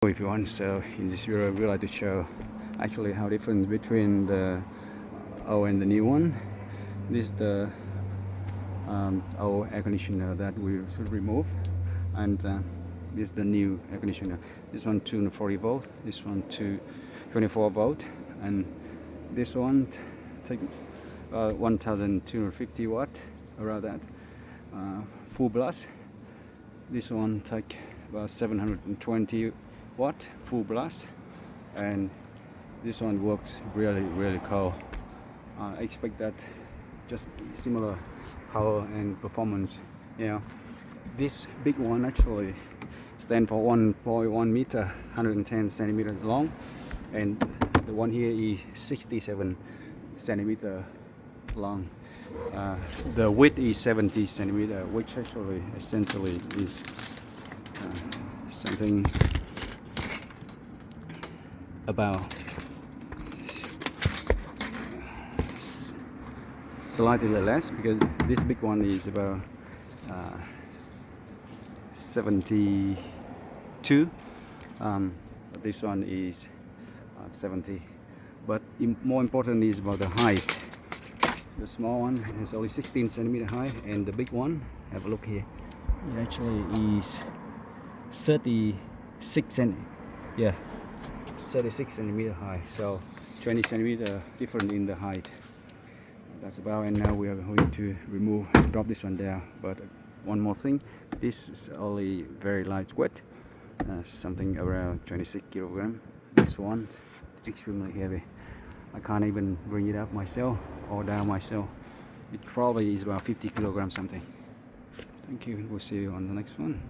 Everyone, so in this video we like to show actually how different between the old and the new one. This is the old air conditioner that we should remove, and this is the new air conditioner. This one 240 volt, this one 24 volt, and this one take 1250 watt, around that, full blast. This one take about 720 watt full blast, and this one works really cold. I expect that just similar power and performance. This big one actually stands for 1.1 meter, 110 centimeters long, and the one here is 67 centimeter long. The width is 70 centimeter, which actually essentially is something about slightly less, because this big one is about 72, but this one is 70. But more important is about the height. The small one is only 16 centimeter high, and the big one, have a look here, it actually is 36 centimeter high, so 20 centimeter different in the height. That's about. And now we are going to drop this one down. But one more thing, this is only very lightweight, something around 26 kilogram. This one extremely heavy. I can't even bring it up myself or down myself. It probably is about 50 kilograms something. Thank you, we'll see you on the next one.